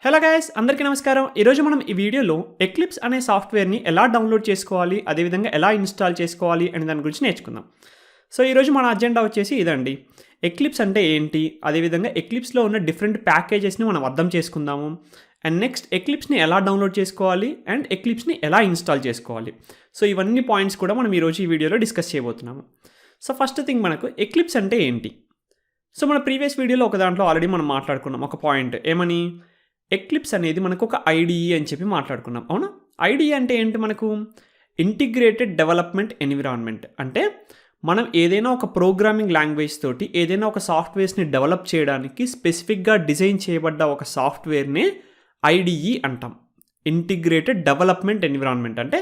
Hello guys, అందరికీ నమస్కారం. ఈరోజు మనం ఈ వీడియోలో ఎక్లిప్స్ అనే సాఫ్ట్వేర్ని ఎలా డౌన్లోడ్ చేసుకోవాలి, అదేవిధంగా ఎలా ఇన్స్టాల్ చేసుకోవాలి అనే దాని గురించి నేర్చుకుందాం. సో ఈరోజు మన అజెండా వచ్చేసి ఇదండి. ఎక్లిప్స్ అంటే ఏంటి, అదేవిధంగా ఎక్లిప్స్లో ఉన్న డిఫరెంట్ ప్యాకేజెస్ని మనం అర్థం చేసుకుందాము. అండ్ నెక్స్ట్ ఎక్లిప్స్ని ఎలా డౌన్లోడ్ చేసుకోవాలి అండ్ ఎక్లిప్స్ని ఎలా ఇన్స్టాల్ చేసుకోవాలి. సో ఇవన్నీ పాయింట్స్ కూడా మనం ఈరోజు ఈ వీడియోలో డిస్కస్ చేయబోతున్నాము. సో ఫస్ట్ థింగ్, మనకు ఎక్లిప్స్ అంటే ఏంటి? సో మన ప్రీవియస్ వీడియోలో ఒక దాంట్లో ఆల్రెడీ మనం మాట్లాడుకున్నాం ఒక పాయింట్. ఏమని? ఎక్లిప్స్ అనేది మనకు ఒక ఐడిఈ అని చెప్పి మాట్లాడుకున్నాం, అవునా? ఐడిఈ అంటే ఏంటి? మనకు ఇంటిగ్రేటెడ్ డెవలప్మెంట్ ఎన్విరాన్మెంట్. అంటే మనం ఏదైనా ఒక ప్రోగ్రామింగ్ లాంగ్వేజ్ తోటి ఏదైనా ఒక సాఫ్ట్వేర్స్ని డెవలప్ చేయడానికి స్పెసిఫిక్గా డిజైన్ చేయబడ్డ ఒక సాఫ్ట్వేర్నే ఐడిఈ అంటాం. ఇంటిగ్రేటెడ్ డెవలప్మెంట్ ఎన్విరాన్మెంట్ అంటే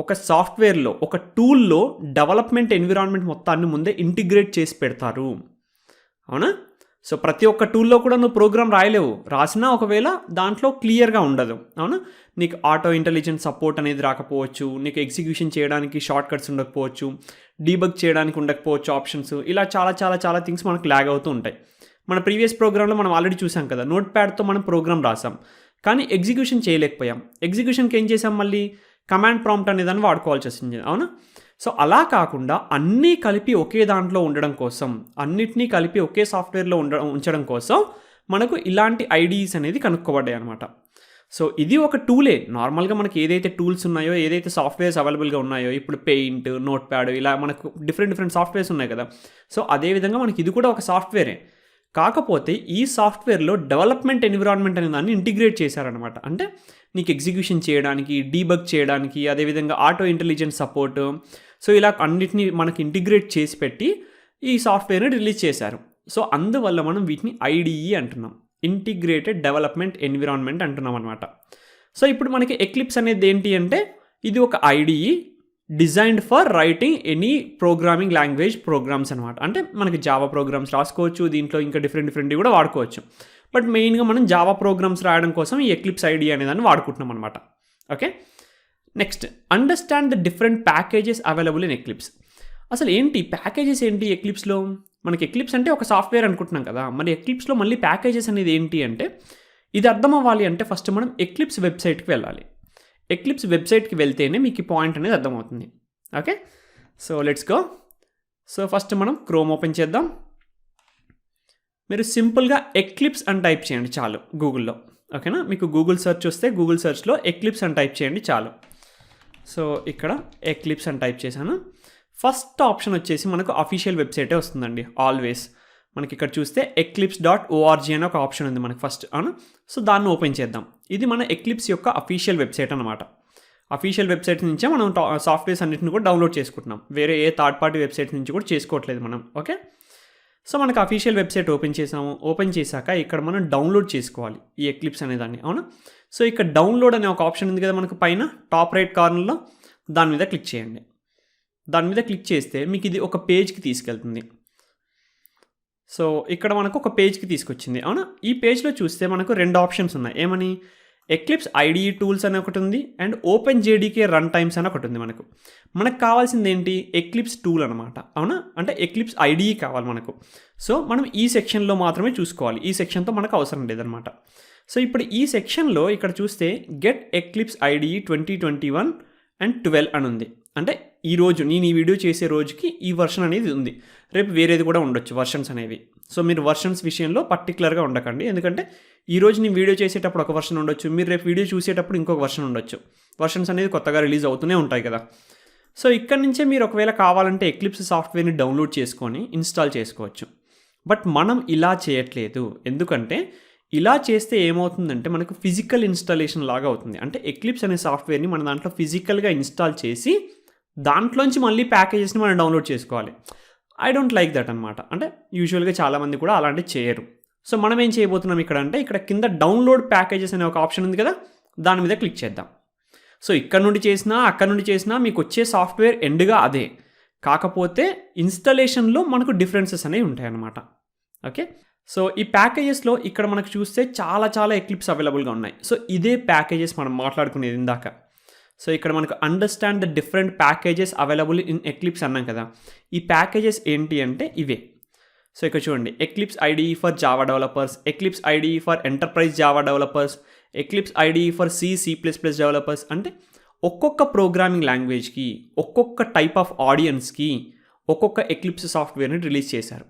ఒక సాఫ్ట్వేర్లో, ఒక టూల్లో డెవలప్మెంట్ ఎన్విరాన్మెంట్ మొత్తాన్ని ముందే ఇంటిగ్రేట్ చేసి పెడతారు, అవునా? సో ప్రతి ఒక్క టూల్లో కూడా నువ్వు ప్రోగ్రామ్ రాయలేవు, రాసినా ఒకవేళ దాంట్లో క్లియర్గా ఉండదు, అవునా? నీకు ఆటో ఇంటెలిజెన్స్ సపోర్ట్ అనేది రాకపోవచ్చు, నీకు ఎగ్జిక్యూషన్ చేయడానికి షార్ట్ కట్స్ ఉండకపోవచ్చు, డీబగ్ చేయడానికి ఉండకపోవచ్చు ఆప్షన్స్, ఇలా చాలా చాలా చాలా థింగ్స్ మనకు ల్యాగ్ అవుతూ ఉంటాయి. మన ప్రీవియస్ ప్రోగ్రాంలో మనం ఆల్రెడీ చూసాం కదా, నోట్ ప్యాడ్తో మనం ప్రోగ్రామ్ రాసాం, కానీ ఎగ్జిక్యూషన్ చేయలేకపోయాం. ఎగ్జిక్యూషన్కి ఏం చేసాం? మళ్ళీ కమాండ్ ప్రాంప్ట్ అనేదాన్ని వాడుకోవాల్సి వచ్చింది, అవునా? సో అలా కాకుండా అన్నీ కలిపి ఒకే దాంట్లో ఉండడం కోసం, అన్నిటినీ కలిపి ఒకే సాఫ్ట్వేర్లో ఉంచడం కోసం మనకు ఇలాంటి ఐడిఈస్ అనేది కనుక్కోబడ్డాయి అనమాట. సో ఇది ఒక టూలే. నార్మల్గా మనకి ఏదైతే టూల్స్ ఉన్నాయో, ఏదైతే సాఫ్ట్వేర్స్ అవైలబుల్గా ఉన్నాయో, ఇప్పుడు పెయింట్, నోట్ ప్యాడ్, ఇలా మనకు డిఫరెంట్ సాఫ్ట్వేర్స్ ఉన్నాయి కదా. సో అదేవిధంగా మనకి ఇది కూడా ఒక సాఫ్ట్వేరే. కాకపోతే ఈ సాఫ్ట్వేర్లో డెవలప్మెంట్ ఎన్విరాన్మెంట్ అనే దాన్ని ఇంటిగ్రేట్ చేశారనమాట. అంటే నీకు ఎగ్జిక్యూషన్ చేయడానికి, డీబగ్ చేయడానికి, అదేవిధంగా ఆటో ఇంటెలిజెన్స్ సపోర్ట్, సో ఇలా అన్నిటినీ మనకి ఇంటిగ్రేట్ చేసి పెట్టి ఈ సాఫ్ట్వేర్ని రిలీజ్ చేశారు. సో అందువల్ల మనం వీటిని ఐడిఈ అంటున్నాం, ఇంటిగ్రేటెడ్ డెవలప్మెంట్ ఎన్విరాన్మెంట్ అంటున్నాం అనమాట. సో ఇప్పుడు మనకి ఎక్లిప్స్ అనేది ఏంటి అంటే, ఇది ఒక IDE designed for writing any programming language programs అనమాట. అంటే మనకి జావా ప్రోగ్రామ్స్ రాసుకోవచ్చు, దీంట్లో ఇంకా డిఫరెంట్ కూడా వాడుకోవచ్చు. బట్ మెయిన్గా మనం జావా ప్రోగ్రామ్స్ రాయడం కోసం ఈ ఎక్లిప్స్ ఐడిఈ అనేదాన్ని వాడుకుంటున్నాం అనమాట. Okay, next, understand the different packages available in eclipse. అసలు ఏంటి ప్యాకేజెస్ ఏంటి ఎక్లిప్స్లో? మనకి ఎక్లిప్స్ అంటే ఒక సాఫ్ట్వేర్ అనుకుంటున్నాం కదా, మరి ఎక్లిప్స్లో మళ్ళీ ప్యాకేజెస్ అనేది ఏంటి అంటే, ఇది అర్థం అవ్వాలి అంటే ఫస్ట్ మనం ఎక్లిప్స్ వెబ్సైట్కి వెళ్ళాలి. ఎక్లిప్స్ వెబ్సైట్కి వెళ్తేనే మీకు ఈ పాయింట్ అనేది అర్థమవుతుంది. Okay, so let's go. So first మనం క్రోమ్ ఓపెన్ చేద్దాం. మీరు సింపుల్గా ఎక్లిప్స్ అని టైప్ చేయండి చాలు గూగుల్లో, ఓకేనా? మీకు గూగుల్ సెర్చ్ వస్తే గూగుల్ సెర్చ్లో ఎక్లిప్స్ అని టైప్ చేయండి చాలు. సో ఇక్కడ ఎక్లిప్స్ అని టైప్ చేశాను. ఫస్ట్ ఆప్షన్ వచ్చేసి మనకు అఫీషియల్ వెబ్సైటే వస్తుందండి ఆల్వేస్. మనకి ఇక్కడ చూస్తే eclipse.org అనే ఒక ఆప్షన్ ఉంది మనకి ఫస్ట్, అవును? సో దాన్ని ఓపెన్ చేద్దాం. ఇది మన ఎక్లిప్స్ యొక్క అఫీషియల్ వెబ్సైట్ అనమాట. అఫీషియల్ వెబ్సైట్ నుంచే మనం సాఫ్ట్వేర్స్ అన్నింటిని కూడా డౌన్లోడ్ చేసుకుంటున్నాం, వేరే ఏ థర్డ్ పార్టీ వెబ్సైట్ నుంచి కూడా చేసుకోవట్లేదు మనం. ఓకే, సో మనకు అఫీషియల్ వెబ్సైట్ ఓపెన్ చేసాము. ఓపెన్ చేశాక ఇక్కడ మనం డౌన్లోడ్ చేసుకోవాలి ఈ ఎక్లిప్స్ అనేదాన్ని, అవునా? సో ఇక్కడ డౌన్లోడ్ అనే ఒక ఆప్షన్ ఉంది కదా మనకు పైన టాప్ రైట్ కార్నర్లో, దాని మీద క్లిక్ చేయండి. దాని మీద క్లిక్ చేస్తే మీకు ఇది ఒక పేజ్కి తీసుకెళ్తుంది. సో ఇక్కడ మనకు ఒక పేజ్కి తీసుకొచ్చింది, అవునా? ఈ పేజ్లో చూస్తే మనకు రెండు ఆప్షన్స్ ఉన్నాయి. ఏమని? ఎక్లిప్స్ ఐడిఈ టూల్స్ అని ఒకటి ఉంది, and open JDK run times అని ఒకటి ఉంది. మనకు కావాల్సింది ఏంటి? ఎక్లిప్స్ టూల్ అనమాట, అవునా? అంటే ఎక్లిప్స్ ఐడిఈ కావాలి మనకు. సో మనం ఈ సెక్షన్లో మాత్రమే చూసుకోవాలి, ఈ సెక్షన్తో మనకు అవసరం లేదనమాట. సో ఇప్పుడు ఈ సెక్షన్లో ఇక్కడ చూస్తే గెట్ ఎక్లిప్స్ ఐడిఈ 2021 and 12 అని ఉంది. అంటే ఈరోజు నేను ఈ వీడియో చేసే రోజుకి ఈ వర్షన్ అనేది ఉంది, రేపు వేరేది కూడా ఉండొచ్చు వర్షన్స్ అనేవి. సో మీరు వర్షన్స్ విషయంలో పర్టికులర్గా ఉండకండి, ఎందుకంటే ఈరోజు నేను వీడియో చేసేటప్పుడు ఒక వర్షన్ ఉండొచ్చు, మీరు రేపు వీడియో చూసేటప్పుడు ఇంకొక వర్షన్ ఉండొచ్చు. వర్షన్స్ అనేది కొత్తగా రిలీజ్ అవుతూనే ఉంటాయి కదా. సో ఇక్కడ నుంచే మీరు ఒకవేళ కావాలంటే ఎక్లిప్స్ సాఫ్ట్వేర్ని డౌన్లోడ్ చేసుకొని ఇన్స్టాల్ చేసుకోవచ్చు. బట్ మనం ఇలా చేయట్లేదు, ఎందుకంటే ఇలా చేస్తే ఏమవుతుందంటే మనకు ఫిజికల్ ఇన్స్టాలేషన్ లాగా అవుతుంది. అంటే ఎక్లిప్స్ అనే సాఫ్ట్వేర్ని మన దాంట్లో ఫిజికల్గా ఇన్స్టాల్ చేసి దాంట్లోంచి మళ్ళీ ప్యాకేజెస్ని మనం డౌన్లోడ్ చేసుకోవాలి. ఐ డోంట్ లైక్ దట్ అనమాట. అంటే యూజువల్గా చాలామంది కూడా అలాంటివి చేయరు. సో మనం ఏం చేయబోతున్నాం ఇక్కడ అంటే, ఇక్కడ కింద డౌన్లోడ్ ప్యాకేజెస్ అనే ఒక ఆప్షన్ ఉంది కదా, దాని మీద క్లిక్ చేద్దాం. సో ఇక్కడ నుండి చేసినా అక్కడ నుండి చేసినా మీకు వచ్చే సాఫ్ట్వేర్ ఎండ్గా అదే, కాకపోతే ఇన్స్టాలేషన్లో మనకు డిఫరెన్సెస్ అనేవి ఉంటాయి అన్నమాట. ఓకే, సో ఈ ప్యాకేజెస్లో ఇక్కడ మనకు చూస్తే చాలా ఎక్లిప్స్ అవైలబుల్గా ఉన్నాయి. సో ఇదే ప్యాకేజెస్ మనం మాట్లాడుకునేది ఇందాక. సో ఇక్కడ మనకు understand the different packages available in eclipse అన్నాం కదా, ఈ ప్యాకేజెస్ ఏంటి అంటే ఇవే. సో ఇక్కడ చూడండి, eclipse IDE for Java developers, eclipse IDE for enterprise Java developers, eclipse IDE for C++ developers అంటే ఒక్కొక్క ప్రోగ్రామింగ్ లాంగ్వేజ్కి, ఒక్కొక్క టైప్ ఆఫ్ ఆడియన్స్కి ఒక్కొక్క ఎక్లిప్స్ సాఫ్ట్వేర్ని రిలీజ్ చేశారు.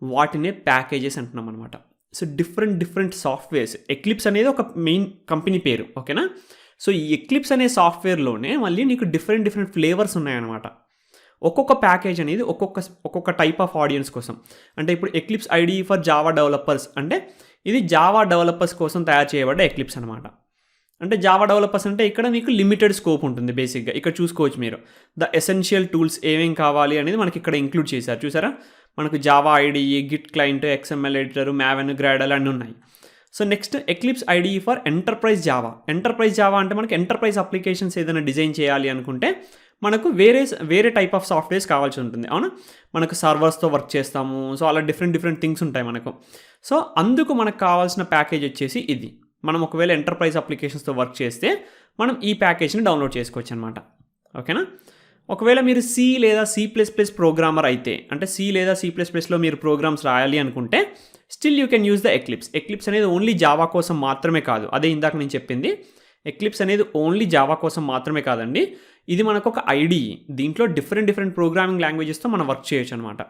వాటినే ప్యాకేజెస్ అంటున్నాం అనమాట. సో డిఫరెంట్ సాఫ్ట్వేర్స్, ఎక్లిప్స్ అనేది ఒక మెయిన్ కంపెనీ పేరు, ఓకేనా. సో ఈ ఎక్లిప్స్ అనే సాఫ్ట్వేర్లోనే మళ్ళీ నీకు డిఫరెంట్ ఫ్లేవర్స్ ఉన్నాయన్నమాట. ఒక్కొక్క ప్యాకేజ్ అనేది ఒక్కొక్క టైప్ ఆఫ్ ఆడియన్స్ కోసం. అంటే ఇప్పుడు eclipse IDE for Java developers అంటే ఇది జావా డెవలపర్స్ కోసం తయారు చేయబడ్డ ఎక్లిప్స్ అనమాట. అంటే జావా డెవలపర్స్ అంటే ఇక్కడ మీకు లిమిటెడ్ స్కోప్ ఉంటుంది బేసిక్గా. ఇక్కడ చూసుకోవచ్చు మీరు ద ఎసెన్షియల్ టూల్స్ ఏమేం కావాలి అనేది మనకి ఇక్కడ ఇంక్లూడ్ చేశారు. చూసారా, మనకు Java IDE, Git client, XML editor, maven, గ్రాడల్ అన్నీ ఉన్నాయి. So next eclipse IDE for enterprise Java. Enterprise Java అంటే మనకి ఎంటర్ప్రైజ్ అప్లికేషన్స్ ఏదైనా డిజైన్ చేయాలి అనుకుంటే మనకు వేరే టైప్ ఆఫ్ సాఫ్ట్వేర్స్ కావాల్సి ఉంటుంది, అవునా. మనకు సర్వర్స్తో వర్క్ చేస్తాము, సో అలా డిఫరెంట్ థింగ్స్ ఉంటాయి మనకు. సో అందుకు మనకు కావాల్సిన ప్యాకేజ్ వచ్చేసి ఇది. మనం ఒకవేళ ఎంటర్ప్రైజ్ అప్లికేషన్స్తో వర్క్ చేస్తే మనం ఈ ప్యాకేజ్ని డౌన్లోడ్ చేసుకోవచ్చు అనమాట, ఓకేనా. ఒకవేళ మీరు C లేదా C++ ప్రోగ్రామర్ అయితే, అంటే C లేదా C++లో మీరు ప్రోగ్రామ్స్ రాయాలి అనుకుంటే still you can use the eclipse. Eclipse అనేది ఓన్లీ జావా కోసం మాత్రమే కాదు, అదే ఇందాక నేను చెప్పింది. ఎక్లిప్స్ అనేది ఓన్లీ జావా కోసం మాత్రమే కాదండి, ఇది మనకు ఒక ఐడిఈ. దీంట్లో డిఫరెంట్ ప్రోగ్రామింగ్ లాంగ్వేజెస్తో మనం వర్క్ చేయొచ్చు అనమాట.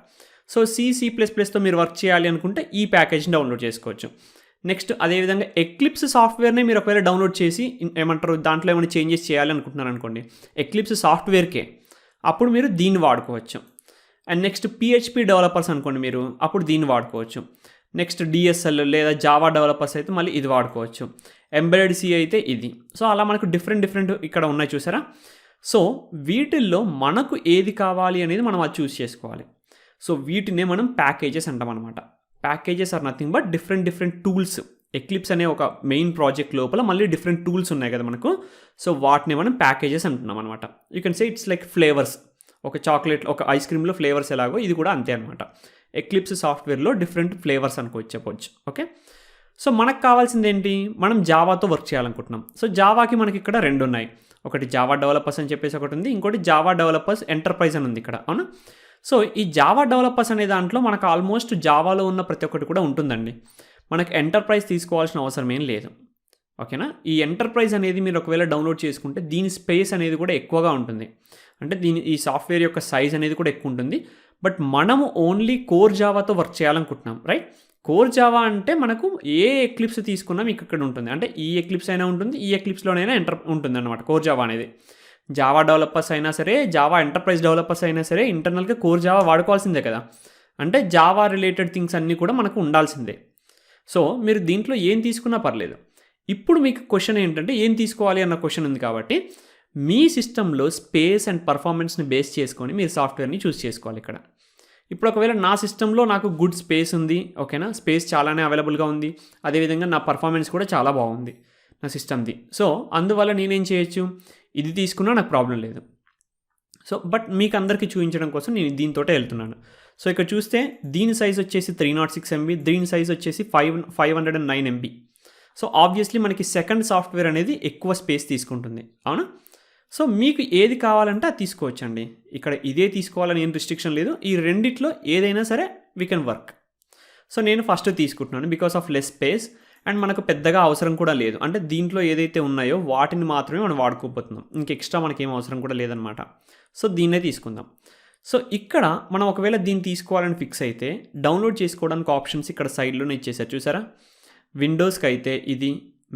సో C++తో మీరు వర్క్ చేయాలి అనుకుంటే ఈ ప్యాకేజ్ని డౌన్లోడ్ చేసుకోవచ్చు. నెక్స్ట్ అదేవిధంగా ఎక్లిప్స్ సాఫ్ట్వేర్ని మీరు ఒకవేళ డౌన్లోడ్ చేసి ఏమంటారు దాంట్లో ఏమైనా చేంజెస్ చేయాలి అనుకుంటున్నారు అనుకోండి, ఎక్లిప్స్ సాఫ్ట్వేర్కే, అప్పుడు మీరు దీన్ని వాడుకోవచ్చు. అండ్ నెక్స్ట్ PHP డెవలపర్స్ అనుకోండి మీరు, అప్పుడు దీన్ని వాడుకోవచ్చు. నెక్స్ట్ DSL లేదా జావా డెవలపర్స్ అయితే మళ్ళీ ఇది వాడుకోవచ్చు. ఎంబెడెడ్ C అయితే ఇది. సో అలా మనకు డిఫరెంట్ ఇక్కడ ఉన్నాయి చూసారా. సో వీటిల్లో మనకు ఏది కావాలి అనేది మనం అది చూస్ చేసుకోవాలి. సో వీటినే మనం ప్యాకేజెస్ అంటాం అనమాట. Packages are nothing but different tools. Eclipse అనే ఒక మెయిన్ ప్రాజెక్ట్ లోపల మళ్ళీ డిఫరెంట్ టూల్స్ ఉన్నాయి కదా మనకు. సో వాటిని మనం ప్యాకేజెస్ అంటున్నాం అనమాట. You can say it's like flavours. ఒక చాక్లెట్, ఒక ఐస్ క్రీమ్లో ఫ్లేవర్స్ ఎలాగో ఇది కూడా అంతే అనమాట. ఎక్లిప్స్ సాఫ్ట్వేర్లో డిఫరెంట్ ఫ్లేవర్స్ చెప్పొచ్చు, ఓకే. సో మనకు కావాల్సింది ఏంటి, మనం జావాతో వర్క్ చేయాలనుకుంటున్నాం. సో జావాకి మనకి ఇక్కడ రెండు ఉన్నాయి, ఒకటి జావా డెవలపర్స్ అని చెప్పేసి ఒకటి ఉంది, ఇంకోటి జావా డెవలపర్స్ ఎంటర్ప్రైజ్ అని ఉంది ఇక్కడ, అవునా. సో ఈ జావా డెవలపర్స్ అనే దాంట్లో మనకు ఆల్మోస్ట్ జావాలో ఉన్న ప్రతి ఒక్కటి కూడా ఉంటుందండి. మనకు ఎంటర్ప్రైజ్ తీసుకోవాల్సిన అవసరం ఏం లేదు, ఓకేనా. ఈ ఎంటర్ప్రైజ్ అనేది మీరు ఒకవేళ డౌన్లోడ్ చేసుకుంటే దీని స్పేస్ అనేది కూడా ఎక్కువగా ఉంటుంది. అంటే ఈ సాఫ్ట్వేర్ యొక్క సైజ్ అనేది కూడా ఎక్కువ ఉంటుంది. బట్ మనము ఓన్లీ కోర్ జావాతో వర్క్ చేయాలనుకుంటున్నాం, రైట్. కోర్ జావా అంటే మనకు ఏ ఎక్లిప్స్ తీసుకున్నా మీకు ఇక్కడ ఉంటుంది. అంటే ఈ ఎక్లిప్స్ అయినా ఉంటుంది, ఈ ఎక్లిప్స్లోనైనా ఉంటుంది అనమాట కోర్ జావా అనేది. జావా డెవలపర్స్ అయినా సరే, జావా ఎంటర్ప్రైజ్ డెవలపర్స్ అయినా సరే ఇంటర్నల్గా కోర్ జావా వాడుకోవాల్సిందే కదా. అంటే జావా రిలేటెడ్ థింగ్స్ అన్నీ కూడా మనకు ఉండాల్సిందే. సో మీరు దీంట్లో ఏం తీసుకున్నా పర్లేదు. ఇప్పుడు మీకు క్వశ్చన్ ఏంటంటే ఏం తీసుకోవాలి అన్న క్వశ్చన్ ఉంది కాబట్టి మీ సిస్టంలో స్పేస్ అండ్ పర్ఫార్మెన్స్ని బేస్ చేసుకొని మీరు సాఫ్ట్వేర్ని చూస్ చేసుకోవాలి ఇక్కడ. ఇప్పుడు ఒకవేళ నా సిస్టంలో నాకు గుడ్ స్పేస్ ఉంది, ఓకేనా, స్పేస్ చాలానే అవైలబుల్గా ఉంది, అదేవిధంగా నా పర్ఫార్మెన్స్ కూడా చాలా బాగుంది నా సిస్టమ్ది. సో అందువల్ల నేనేం చేయొచ్చు, ఇది తీసుకున్నా నాకు ప్రాబ్లం లేదు. సో బట్ మీకు అందరికీ చూపించడం కోసం నేను దీంతో వెళ్తున్నాను. సో ఇక్కడ చూస్తే దీని సైజ్ వచ్చేసి 306 MB, దీని సైజ్ వచ్చేసి 509 MB. సో ఆబ్వియస్లీ మనకి సెకండ్ సాఫ్ట్వేర్ అనేది ఎక్కువ స్పేస్ తీసుకుంటుంది, అవునా. సో మీకు ఏది కావాలంటే అది తీసుకోవచ్చండి. ఇక్కడ ఇదే తీసుకోవాలని ఏం రిస్ట్రిక్షన్ లేదు. ఈ రెండిట్లో ఏదైనా సరే వీ కెన్ వర్క్. సో నేను ఫస్ట్ తీసుకుంటున్నాను because of less space and మనకు పెద్దగా అవసరం కూడా లేదు. అంటే దీంట్లో ఏదైతే ఉన్నాయో వాటిని మాత్రమే మనం వాడుకోపోతున్నాం, ఇంక ఎక్స్ట్రా మనకేం అవసరం కూడా లేదనమాట. సో దీన్నే తీసుకుందాం. సో ఇక్కడ మనం ఒకవేళ దీన్ని తీసుకోవాలని ఫిక్స్ అయితే డౌన్లోడ్ చేసుకోవడానికి ఆప్షన్స్ ఇక్కడ సైడ్లోనే ఇచ్చేసారు చూసారా. విండోస్కి అయితే ఇది,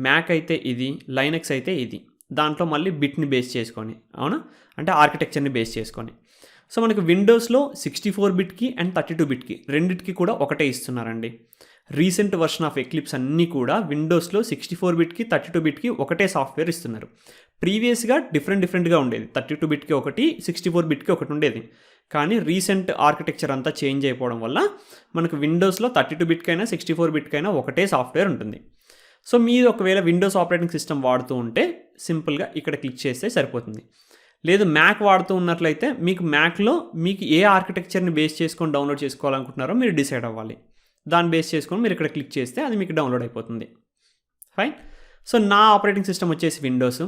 మ్యాక్ అయితే ఇది, లైనక్స్ అయితే ఇది. దాంట్లో మళ్ళీ బిట్ని బేస్ చేసుకొని, అవునా, అంటే ఆర్కిటెక్చర్ని బేస్ చేసుకొని. సో మనకు విండోస్లో 64 బిట్కి అండ్ 32 బిట్కి రెండింటికి కూడా ఒకటే ఇస్తున్నారండి. రీసెంట్ వర్షన్ ఆఫ్ ఎక్లిప్స్ అన్నీ కూడా విండోస్లో 64 బిట్కి 32 బిట్కి ఒకటే సాఫ్ట్వేర్ ఇస్తున్నారు. ప్రీవియస్గా డిఫరెంట్గా ఉండేది, 32 బిట్కి ఒకటి, 64 బిట్కి ఒకటి ఉండేది. కానీ రీసెంట్ ఆర్కిటెక్చర్ అంతా చేంజ్ అయిపోవడం వల్ల మనకు విండోస్లో 32 బిట్కైనా 64 బిట్కైనా ఒకటే సాఫ్ట్వేర్ ఉంటుంది. సో మీరు ఒకవేళ విండోస్ ఆపరేటింగ్ సిస్టమ్ వాడుతూ ఉంటే సింపుల్గా ఇక్కడ క్లిక్ చేస్తే సరిపోతుంది. లేదు మ్యాక్ వాడుతూ ఉన్నట్లయితే మీకు మ్యాక్లో మీకు ఏ ఆర్కిటెక్చర్ని బేస్ చేసుకొని డౌన్లోడ్ చేసుకోవాలనుకుంటున్నారో మీరు డిసైడ్ అవ్వాలి. దాన్ని బేస్ చేసుకొని మీరు ఇక్కడ క్లిక్ చేస్తే అది మీకు డౌన్లోడ్ అయిపోతుంది. ఫైన్. సో నా ఆపరేటింగ్ సిస్టమ్ వచ్చేసి విండోస్.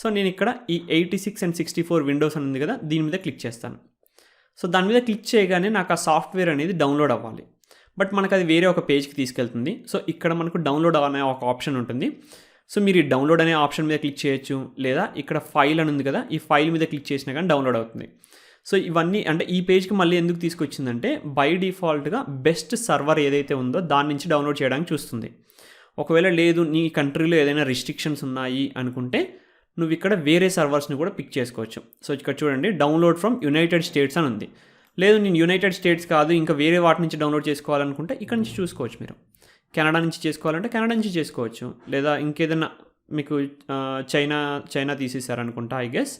సో నేను ఇక్కడ ఈ 86 and 64 విండోస్ అని ఉంది కదా, దీని మీద క్లిక్ చేస్తాను. సో దాని మీద క్లిక్ చేయగానే నాకు ఆ సాఫ్ట్వేర్ అనేది డౌన్లోడ్ అవ్వాలి. బట్ మనకు అది వేరే ఒక పేజ్కి తీసుకెళ్తుంది. సో ఇక్కడ మనకు డౌన్లోడ్ అనే ఒక ఆప్షన్ ఉంటుంది. సో మీరు ఈ డౌన్లోడ్ అనే ఆప్షన్ మీద క్లిక్ చేయొచ్చు, లేదా ఇక్కడ ఫైల్ అని ఉంది కదా, ఈ ఫైల్ మీద క్లిక్ చేసినా కానీ డౌన్లోడ్ అవుతుంది. సో ఇవన్నీ అంటే ఈ పేజ్కి మళ్ళీ ఎందుకు తీసుకొచ్చిందంటే బై డిఫాల్ట్గా బెస్ట్ సర్వర్ ఏదైతే ఉందో దాని నుంచి డౌన్లోడ్ చేయడానికి చూస్తుంది. ఒకవేళ లేదు నీ కంట్రీలో ఏదైనా రిస్ట్రిక్షన్స్ ఉన్నాయి అనుకుంటే నువ్వు ఇక్కడ వేరే సర్వర్స్ని కూడా పిక్ చేసుకోవచ్చు. సో ఇక్కడ చూడండి డౌన్లోడ్ ఫ్రమ్ యునైటెడ్ స్టేట్స్ అని ఉంది. లేదు నేను యునైటెడ్ స్టేట్స్ కాదు ఇంకా వేరే వాటి నుంచి డౌన్లోడ్ చేసుకోవాలనుకుంటే ఇక్కడ నుంచి చూసుకోవచ్చు. మీరు కెనడా నుంచి చేసుకోవాలంటే కెనడా నుంచి చేసుకోవచ్చు, లేదా ఇంకేదైనా మీకు చైనా తీసేశారనుకుంటా. I guess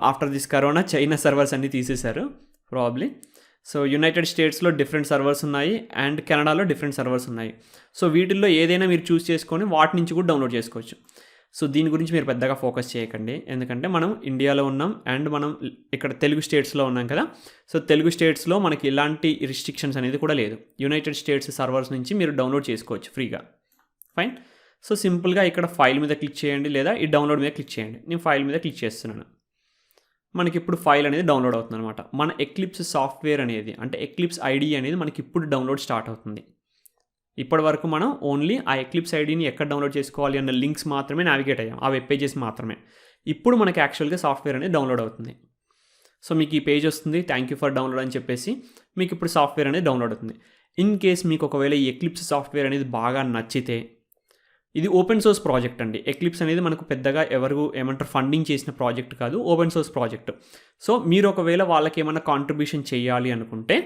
after this corona China servers అన్నీ తీసేశారు ప్రాబ్లీ. సో యునైటెడ్ స్టేట్స్లో డిఫరెంట్ సర్వర్స్ ఉన్నాయి అండ్ కెనడాలో డిఫరెంట్ సర్వర్స్ ఉన్నాయి. సో వీటిల్లో ఏదైనా మీరు చూస్ చేసుకొని వాటి నుంచి కూడా డౌన్లోడ్ చేసుకోవచ్చు. సో దీని గురించి మీరు పెద్దగా ఫోకస్ చేయకండి, ఎందుకంటే మనం ఇండియాలో ఉన్నాం అండ్ మనం ఇక్కడ తెలుగు స్టేట్స్లో ఉన్నాం కదా. సో తెలుగు స్టేట్స్లో మనకి ఎలాంటి రిస్ట్రిక్షన్స్ అనేది కూడా లేదు. యునైటెడ్ స్టేట్స్ సర్వర్స్ నుంచి మీరు డౌన్లోడ్ చేసుకోవచ్చు ఫ్రీగా. ఫైన్. సో సింపుల్గా ఇక్కడ ఫైల్ మీద క్లిక్ చేయండి, లేదా ఈ డౌన్లోడ్ మీద క్లిక్ చేయండి. నేను ఫైల్ మీద క్లిక్ చేస్తున్నాను. మనకి ఇప్పుడు ఫైల్ అనేది డౌన్లోడ్ అవుతుంది అనమాట. మన ఎక్లిప్స్ సాఫ్ట్వేర్ అనేది అంటే ఎక్లిప్స్ ఐడి అనేది మనకి ఇప్పుడు డౌన్లోడ్ స్టార్ట్ అవుతుంది. ఇప్పటి వరకు మనం ఓన్లీ ఆ ఎక్లిప్స్ ఐడిని ఎక్కడ డౌన్లోడ్ చేసుకోవాలి అన్న లింక్స్ మాత్రమే నావిగేట్ అయ్యాం, ఆ వెబ్ పేజెస్ మాత్రమే. ఇప్పుడు మనకి యాక్చువల్గా సాఫ్ట్వేర్ అనేది డౌన్లోడ్ అవుతుంది. సో మీకు ఈ పేజ్ వస్తుంది, థ్యాంక్ యూ ఫర్ డౌన్లోడ్ అని చెప్పేసి మీకు ఇప్పుడు సాఫ్ట్వేర్ అనేది డౌన్లోడ్ అవుతుంది. ఇన్ కేస్ మీకు ఒకవేళ ఈ ఎక్లిప్స్ సాఫ్ట్వేర్ అనేది బాగా నచ్చితే, ఇది ఓపెన్ సోర్స్ ప్రాజెక్ట్ అండి. ఎక్లిప్స్ అనేది మనకు పెద్దగా ఎవరు ఫండింగ్ చేసిన ప్రాజెక్ట్ కాదు, ఓపెన్ సోర్స్ ప్రాజెక్ట్. సో మీరు ఒకవేళ వాళ్ళకి ఏమైనా కాంట్రిబ్యూషన్ చేయాలి అనుకుంటే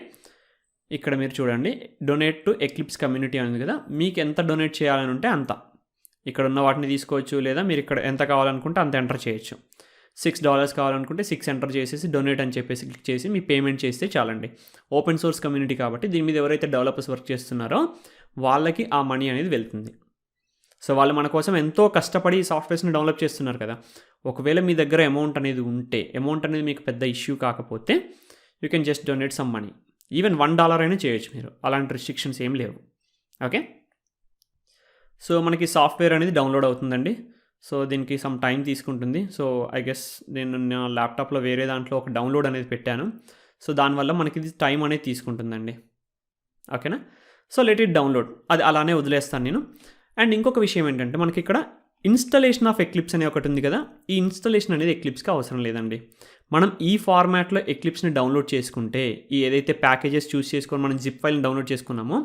ఇక్కడ మీరు చూడండి డొనేట్ టు ఎక్లిప్స్ కమ్యూనిటీ అని ఉంది కదా, మీకు ఎంత డొనేట్ చేయాలని ఉంటే అంత ఇక్కడ ఉన్న వాటిని తీసుకోవచ్చు, లేదా మీరు ఇక్కడ ఎంత కావాలనుకుంటే అంత ఎంటర్ చేయొచ్చు. $6 కావాలనుకుంటే 6 ఎంటర్ చేసేసి డొనేట్ అని చెప్పేసి క్లిక్ చేసి మీ పేమెంట్ చేస్తే చాలండి. ఓపెన్ సోర్స్ కమ్యూనిటీ కాబట్టి దీని మీద ఎవరైతే డెవలపర్స్ వర్క్ చేస్తున్నారో వాళ్ళకి ఆ మనీ అనేది వెళ్తుంది. సో వాళ్ళు మన కోసం ఎంతో కష్టపడి సాఫ్ట్వేర్స్ని డెవలప్ చేస్తున్నారు కదా. ఒకవేళ మీ దగ్గర అమౌంట్ అనేది ఉంటే, అమౌంట్ అనేది మీకు పెద్ద ఇష్యూ కాకపోతే you can just donate some money. Even $1 అయినా చేయొచ్చు మీరు, అలాంటి రిస్ట్రిక్షన్స్ ఏం లేవు. ఓకే. సో మనకి సాఫ్ట్వేర్ అనేది డౌన్లోడ్ అవుతుందండి. సో దీనికి సమ్ టైం తీసుకుంటుంది. సో ఐ గెస్ నేను నా ల్యాప్టాప్లో వేరే దాంట్లో ఒక డౌన్లోడ్ అనేది పెట్టాను. సో దానివల్ల మనకి ఇది టైం అనేది తీసుకుంటుందండి. ఓకేనా. సో లెట్ ఇట్ డౌన్లోడ్, అది అలానే వదిలేస్తాను నేను. అండ్ ఇంకొక విషయం ఏంటంటే మనకి ఇక్కడ ఇన్స్టలేషన్ ఆఫ్ ఎక్లిప్స్ అనే ఒకటి ఉంది కదా, ఈ ఇన్స్టలేషన్ అనేది ఎక్లిప్స్కి అవసరం లేదండి. మనం ఈ ఫార్మాట్లో ఎక్లిప్స్ని డౌన్లోడ్ చేసుకుంటే, ఈ ఏదైతే ప్యాకేజెస్ చూస్ చేసుకొని మనం జిప్ ఫైల్ని డౌన్లోడ్ చేసుకున్నామో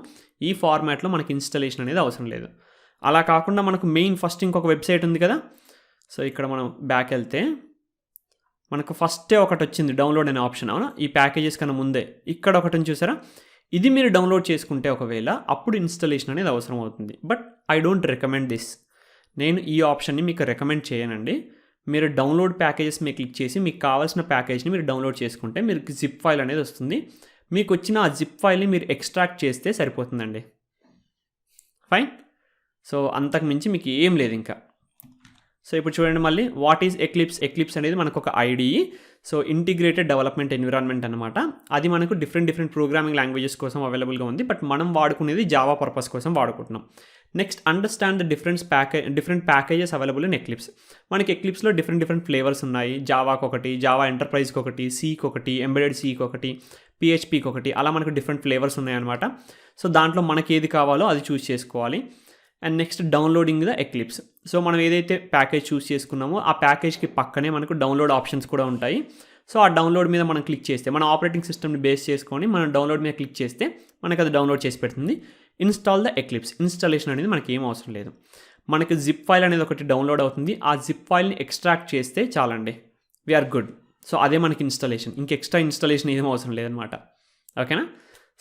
ఈ ఫార్మాట్లో మనకి ఇన్స్టలేషన్ అనేది అవసరం లేదు. అలా కాకుండా మనకు మెయిన్ ఫస్ట్ ఇంకొక వెబ్సైట్ ఉంది కదా. సో ఇక్కడ మనం బ్యాక్ వెళ్తే మనకు ఫస్టే ఒకటి వచ్చింది డౌన్లోడ్ అనే ఆప్షన్. అవునా, ఈ ప్యాకేజెస్ కన్నా ముందే ఇక్కడ ఒకటి ఉంది చూసారా, ఇది మీరు డౌన్లోడ్ చేసుకుంటే ఒకవేళ అప్పుడు ఇన్స్టలేషన్ అనేది అవసరం అవుతుంది. But I don't recommend this. నేను ఈ ఆప్షన్ని మీకు రికమెండ్ చేయనండి. మీరు డౌన్లోడ్ ప్యాకేజెస్ మీద క్లిక్ చేసి మీకు కావాల్సిన ప్యాకేజ్ని మీరు డౌన్లోడ్ చేసుకుంటే మీకు జిప్ ఫైల్ అనేది వస్తుంది. మీకు వచ్చిన ఆ జిప్ ఫైల్ని మీరు ఎక్స్ట్రాక్ట్ చేస్తే సరిపోతుందండి. ఫైన్. సో అంతకు మించి మీకు ఏం లేదు ఇంకా. సో ఇప్పుడు చూడండి మళ్ళీ వాట్ ఈజ్ ఎక్లిప్స్. ఎక్లిప్స్ అనేది మనకు ఒక IDE, so integrated development environment అనమాట. అది మనకు డిఫరెంట్ ప్రోగ్రామింగ్ లాంగ్వేజెస్ కోసం అవైలబుల్గా ఉంది, బట్ మనం వాడుకునేది జావా పర్పస్ కోసం వాడుకుంటున్నాం. Next understand the different packages available in eclipse. మనకి ఎక్లిప్స్లో డిఫరెంట్ ఫ్లేవర్స్ ఉన్నాయి. జావాకి ఒకటి, జావా ఎంటర్ప్రైజ్కి ఒకటి, సీకి ఒకటి, ఎంబెడెడ్ సీకి ఒకటి, పిహెచ్పికి ఒకటి, అలా మనకు డిఫరెంట్ ఫ్లేవర్స్ ఉన్నాయన్నమాట. సో దాంట్లో మనకి ఏది కావాలో అది చూస్ చేసుకోవాలి. And next downloading the eclipse. So మనం ఏదైతే ప్యాకేజ్ చూస్ చేసుకున్నామో ఆ ప్యాకేజ్కి పక్కనే మనకు డౌన్లోడ్ ఆప్షన్స్ కూడా ఉంటాయి. సో ఆ డౌన్లోడ్ మీద మనం క్లిక్ చేస్తే, మన ఆపరేటింగ్ సిస్టమ్ని బేస్ చేసుకొని మనం డౌన్లోడ్ మీద క్లిక్ చేస్తే మనకు అది డౌన్లోడ్ చేసి పెడుతుంది. Install the eclipse. ఇన్స్టాలేషన్ అనేది మనకి ఏం అవసరం లేదు. మనకి జిప్ ఫైల్ అనేది ఒకటి డౌన్లోడ్ అవుతుంది. ఆ జిప్ ఫైల్ని ఎక్స్ట్రాక్ట్ చేస్తే చాలండి, వీఆర్ గుడ్. సో అదే మనకి ఇన్స్టాలేషన్, ఇంక ఎక్స్ట్రా ఇన్స్టాలేషన్ ఏం అవసరం లేదనమాట. ఓకేనా.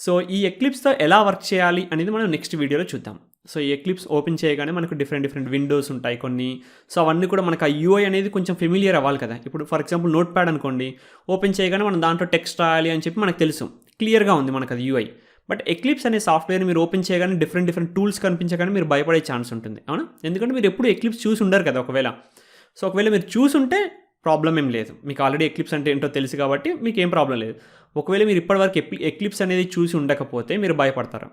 సో ఈ ఎక్లిప్స్తో ఎలా వర్క్ చేయాలి అనేది మనం నెక్స్ట్ వీడియోలో చూద్దాం. సో ఈ ఎక్లిప్స్ ఓపెన్ చేయగానే మనకు డిఫరెంట్ విండోస్ ఉంటాయి కొన్ని. సో అవన్నీ కూడా మనకు ఆ యూఐ అనేది కొంచెం ఫెమిలియర్ అవ్వాలి కదా. ఇప్పుడు ఫర్ ఎగ్జాంపుల్ నోట్ ప్యాడ్ అనుకోండి, ఓపెన్ చేయగానే మనం దాంట్లో టెక్స్ట్ రాయాలి అని చెప్పి మనకు తెలుసు, క్లియర్గా ఉంది మనకు అది యూఐ. బట్ ఎక్లిప్స్ అనే సాఫ్ట్వేర్ మీరు ఓపెన్ చేయగానే డిఫరెంట్ టూల్స్ కనిపించగానే మీరు భయపడే ఛాన్స్ ఉంటుంది. అవునా, ఎందుకంటే మీరు ఎప్పుడు ఎక్లిప్స్ చూసి ఉండరు కదా ఒకవేళ. సో ఒకవేళ మీరు చూసుంటే ప్రాబ్లం ఏం లేదు, మీకు ఆల్రెడీ ఎక్లిప్స్ అంటే ఏంటో తెలుసు కాబట్టి మీకు ఏం ప్రాబ్లం లేదు. ఒకవేళ మీరు ఇప్పటివరకు ఎక్లిప్స్ అనేది చూసి ఉండకపోతే మీరు భయపడతారు,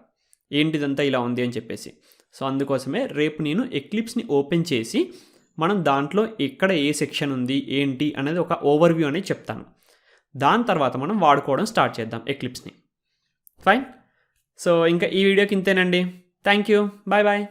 ఏంటిదంతా ఇలా ఉంది అని చెప్పేసి. సో అందుకోసమే రేపు నేను ఎక్లిప్స్ని ఓపెన్ చేసి మనం దాంట్లో ఎక్కడ ఏ సెక్షన్ ఉంది ఏంటి అనేది ఒక ఓవర్వ్యూ అనేది చెప్తాను. దాని తర్వాత మనం వాడుకోవడం స్టార్ట్ చేద్దాం ఎక్లిప్స్ని. ఫైన్. సో ఇంకా ఈ వీడియోకి ఇంతేనండి. Thank you. Bye bye.